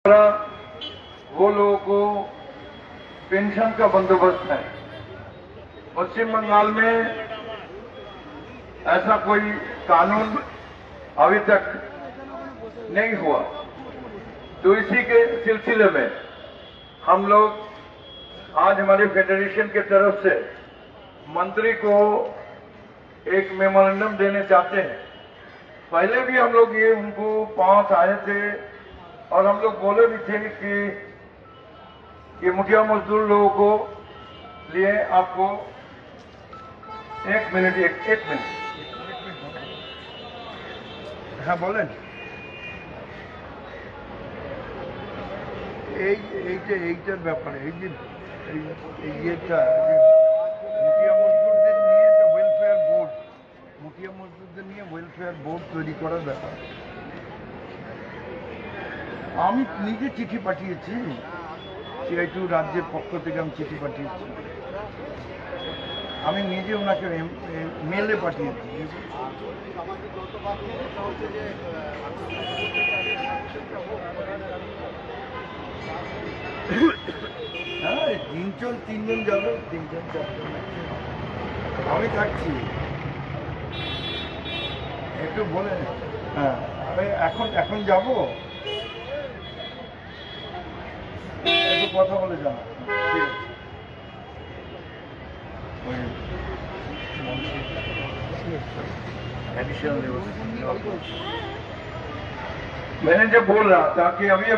वो लोगों को पेंशन का बंदोबस्त है। पश्चिम बंगाल में ऐसा कोई कानून अभी तक नहीं हुआ, तो इसी के सिलसिले में हम लोग आज हमारे फेडरेशन के तरफ से मंत्री को एक मेमोरेंडम देने चाहते हैं। पहले भी हम लोग ये उनको पास आए थे और हम लोग बोले भी थे कि ये मुखिया मजदूर लोगों को लिए आपको एक मिनट हाँ बोलें। এইটার ব্যাপারে এই যে ইয়েটা মুখিয়া মজদুরদের নিয়ে যে ওয়েলফেয়ার বোর্ড, মুখিয়া মজদুরদের নিয়ে ওয়েলফেয়ার বোর্ড তৈরি করার ব্যাপার আমি নিজে চিঠি পাঠিয়েছি। সিআইটিউ রাজ্যের পক্ষ থেকে আমি চিঠি পাঠিয়েছি, আমি নিজে ওনাকে মেলে পাঠিয়েছি। হ্যাঁ, তিনজন যাবে, তিনজন চারজন আমি থাকছি। একটু বলে হ্যাঁ এখন যাবো, একটু কথা বলে জানা। मैंने जब बोल रहा था कि अभी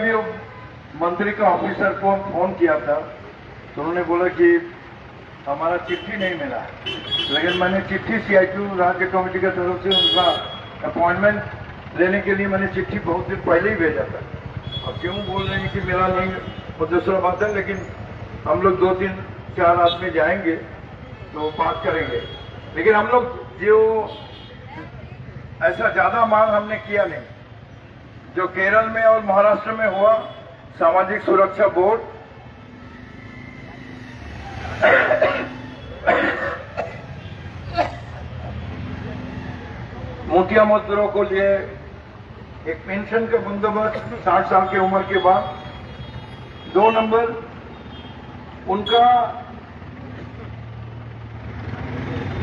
मंत्री का ऑफिसर को फोन किया था, तो उन्होंने बोला कि हमारा चिट्ठी नहीं मिला, लेकिन मैंने चिट्ठी सीआईटीयू राज्य कमेटी की तरफ से उनका अपॉइंटमेंट लेने के लिए मैंने चिट्ठी बहुत दिन पहले ही भेजा था। अब क्यों बोल रहे हैं कि मिला नहीं, वो दूसरा बात है, लेकिन हम लोग 2-3-4 आदमी जाएंगे तो बात करेंगे। लेकिन हम लोग जो ऐसा ज्यादा मांग हमने किया नहीं, जो केरल में और महाराष्ट्र में हुआ सामाजिक सुरक्षा बोर्ड, मुखिया मजदूरों को लिए एक पेंशन का बंदोबस्त 60 साल की उम्र के बाद। 2 नंबर, उनका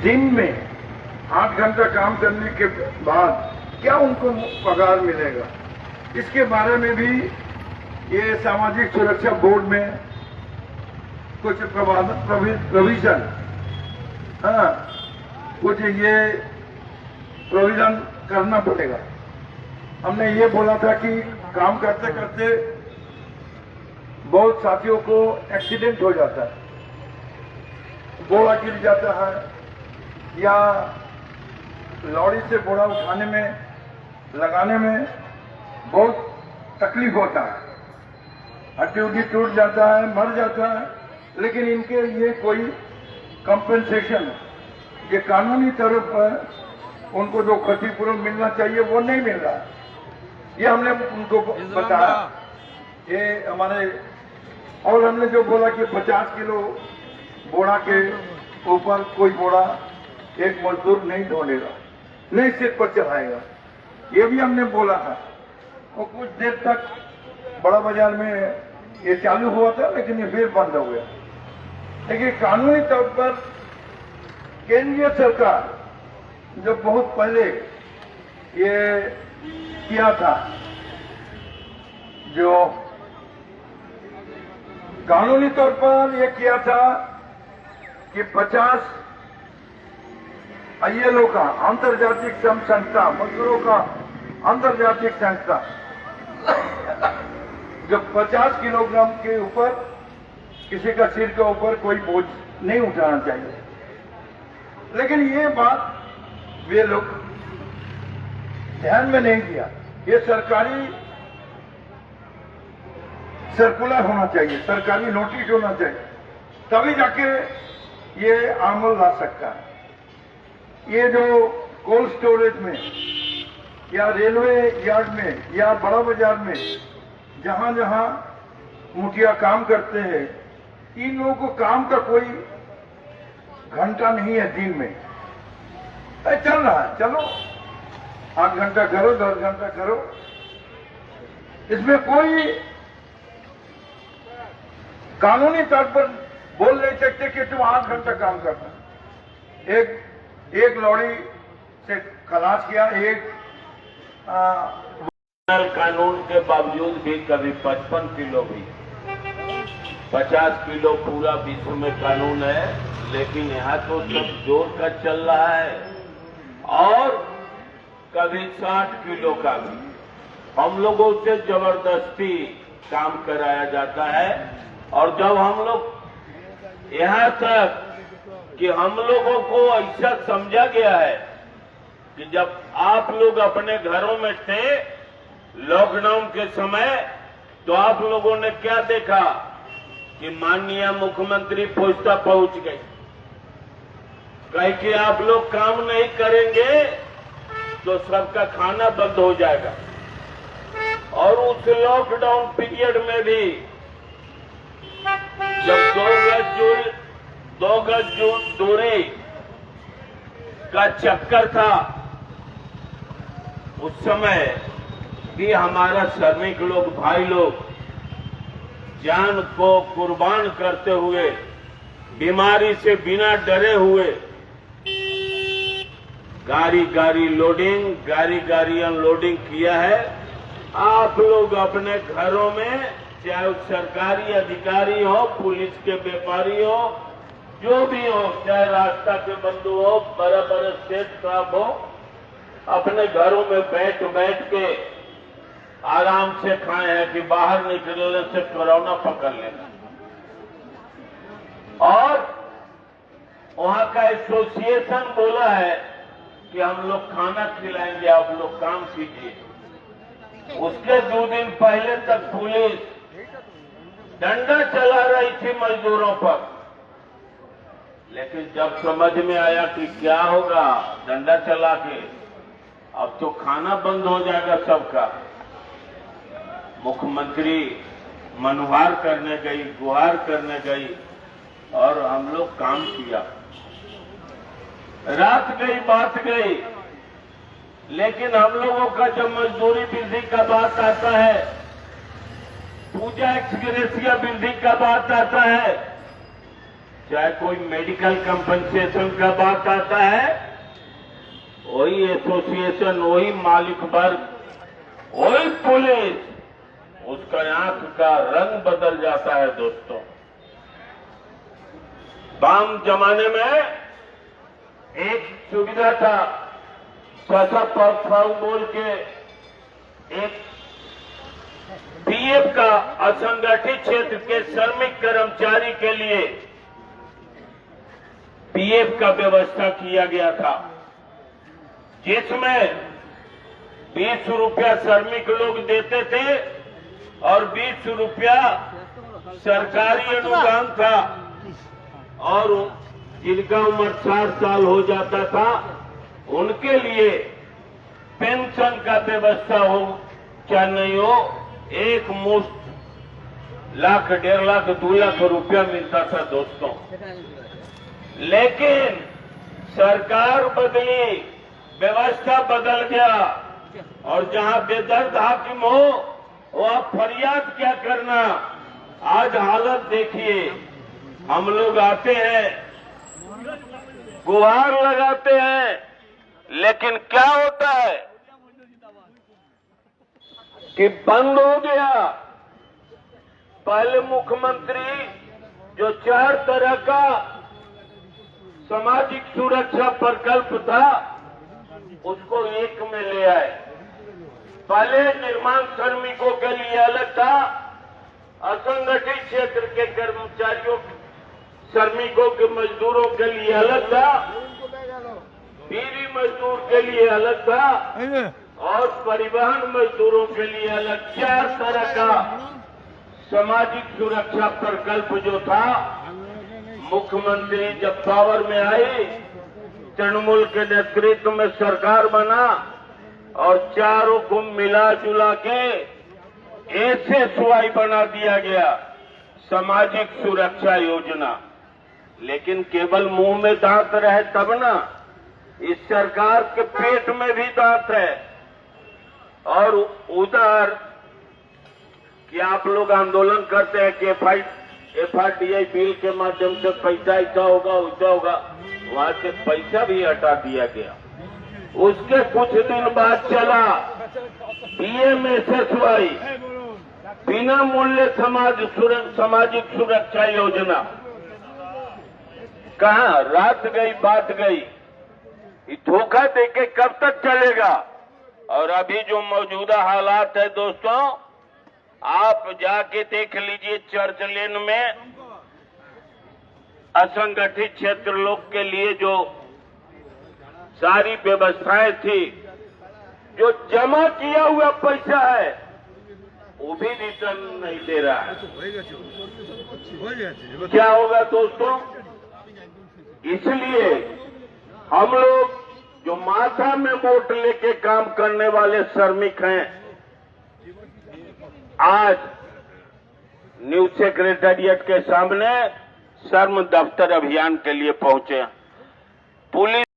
दिन में 8 घंटा काम करने के बाद क्या उनको पगार मिलेगा, इसके बारे में भी ये सामाजिक सुरक्षा बोर्ड में कुछ प्रोविजन, हाँ कुछ ये प्रोविजन करना पड़ेगा। हमने ये बोला था कि काम करते करते बहुत साथियों को एक्सीडेंट हो जाता है, बोरा गिर जाता है या लॉरी से बोरा उठाने में लगाने में बहुत तकलीफ होता है, हड्डी उड्डी टूट जाता है, मर जाता है, लेकिन इनके लिए कोई कंपेंसेशन, ये कानूनी तरफ पर उनको जो क्षतिपूर्ति मिलना चाहिए वो नहीं मिल रहा। ये हमने उनको बताया, ये हमारे, और हमने जो बोला कि 50 किलो बोरा के ऊपर कोई बोरा एक मजदूर नहीं ढोलेगा, नहीं सिर पर चढ़ाएगा, ये भी हमने बोला था। और कुछ देर तक बड़ा बाजार में ये चालू हुआ था, लेकिन ये फिर बंद हो गया। लेकिन कानूनी तौर पर केंद्रीय सरकार जो बहुत पहले ये किया था, जो कानूनी तौर पर ये किया था कि 50 ILO का, अंतर्जातीय श्रम संस्था, मजदूरों का अंतर्जातीय संस्था, जो 50 किलोग्राम के ऊपर किसी का सिर के ऊपर कोई बोझ नहीं उठाना चाहिए। लेकिन ये बात वे लोग ध्यान में नहीं दिया। ये सरकारी सर्कुलर होना चाहिए, सरकारी नोटिस होना चाहिए, तभी जाके ये अमल ला सकता है। ये जो कोल्ड स्टोरेज में या रेलवे यार्ड में या बड़ा बाजार में जहां जहां मुखिया काम करते हैं, इन लोगों को काम का कोई घंटा नहीं है दिन में। चल रहा है, चलो 8 घंटा करो, 10 घंटा करो, इसमें कोई कानूनी तौर पर बोल नहीं सकते कि तुम 8 घंटा काम करना। एक लॉरी से खलास किया, एक कानून के बावजूद भी कभी 55 किलो भी 50 किलो पूरा विश्व में कानून है, लेकिन यहाँ तो सब जोर का चल रहा है। और कभी 60 किलो का भी हम लोगों से जबरदस्ती काम कराया जाता है। और जब हम लोग यहाँ तक कि हम लोगों को ऐसा समझा गया है कि जब आप लोग अपने घरों में थे लॉकडाउन के समय, तो आप लोगों ने क्या देखा कि माननीय मुख्यमंत्री पोस्टा पहुंच गई, कहे कि आप लोग काम नहीं करेंगे तो सबका खाना बंद हो जाएगा। और उस लॉकडाउन पीरियड में भी जब 2 गज दूरी का चक्कर था, उस समय भी हमारा श्रमिक लोग भाई लोग जान को कुर्बान करते हुए, बीमारी से बिना डरे हुए गाड़ी लोडिंग, गाड़ी अनलोडिंग किया है। आप लोग अपने घरों में, चाहे सरकारी अधिकारी हो, पुलिस के व्यापारी हो, जो भी हो, चाहे रास्ता के बंधु हो, बड़ा सेठ साहब हो, अपने घरों में बैठ के आराम से खाए हैं कि बाहर निकलने से कोरोना पकड़ लेगा। और वहां का एसोसिएशन बोला है कि हम लोग खाना खिलाएंगे, आप लोग काम कीजिए। उसके 2 दिन पहले तक पुलिस डंडा चला रही थी मजदूरों पर, लेकिन जब समझ में आया कि क्या होगा डंडा चला के, अब तो खाना बंद हो जाएगा सबका, मुख्यमंत्री मनोहार करने गई, गुहार करने गई और हम लोग काम किया। रात गई, बात गई, लेकिन हम लोगों का जब मजदूरी वृद्धि का बात आता है, पूजा एक्सग्रेसिया वृद्धि का बात आता है, चाहे कोई मेडिकल कंपनसेशन का बात आता है, वही एसोसिएशन, वही मालिक वर्ग, वही पुलिस, उसका आंख का रंग बदल जाता है। दोस्तों, वाम जमाने में एक सुविधा था, सासा फॉर्म बोल के एक पीएफ का असंगठित क्षेत्र के श्रमिक कर्मचारी के लिए पीएफ का व्यवस्था किया गया था, जिसमें 20 रुपया श्रमिक लोग देते थे और 20 रुपया सरकारी अनुदान था। और जिनका उम्र 60 साल हो जाता था उनके लिए पेंशन का व्यवस्था हो क्या नहीं हो, एक मुश्त लाख, 1.5 लाख, 2 लाख रुपया मिलता था। दोस्तों, लेकिन सरकार बदली, व्यवस्था बदल गया, और जहां बेदर्द हाकिम हो वह फरियाद क्या करना। आज हालत देखिए, हम लोग आते हैं, गुहार लगाते हैं, लेकिन क्या होता है कि बंद हो गया। पहले मुख्यमंत्री जो 4 तरह का सामाजिक सुरक्षा प्रकल्प था, उसको एक में ले आए। पहले निर्माण श्रमिकों के लिए अलग था, असंगठित क्षेत्र के कर्मचारियों, श्रमिकों के मजदूरों के लिए अलग था, बीड़ी मजदूर के लिए अलग था, और परिवहन मजदूरों के लिए अलग। 4 तरह का सामाजिक सुरक्षा प्रकल्प जो था, मुख्यमंत्री जब पावर में आई, तृणमूल के नेतृत्व में सरकार बना और चारों को मिला जुला के SSY बना दिया गया, सामाजिक सुरक्षा योजना। लेकिन केवल मुंह में दांत रहे तब ना, इस सरकार के पेट में भी दांत है। और उधर कि आप लोग आंदोलन करते हैं कि FRDI बिल के माध्यम से पैसा ऐसा होगा वैसा होगा, वहां से पैसा भी हटा दिया गया। उसके कुछ दिन बाद चला PMSSY, बिना मूल्य सामाजिक सुरक्षा योजना। कहाँ रात गई बात गई, ये धोखा देके कब तक चलेगा? और अभी जो मौजूदा हालात है दोस्तों, आप जाके देख लीजिए चर्च लेन में असंगठित क्षेत्र लोग के लिए जो सारी व्यवस्थाएं थी, जो जमा किया हुआ पैसा है वो भी रिटर्न नहीं दे रहा है। क्या होगा दोस्तों? इसलिए हम लोग जो माथा में वोट लेके काम करने वाले श्रमिक हैं, आज न्यूज सेक्रेटेरिएट के सामने श्रम दफ्तर अभियान के लिए पहुंचे। पुलिस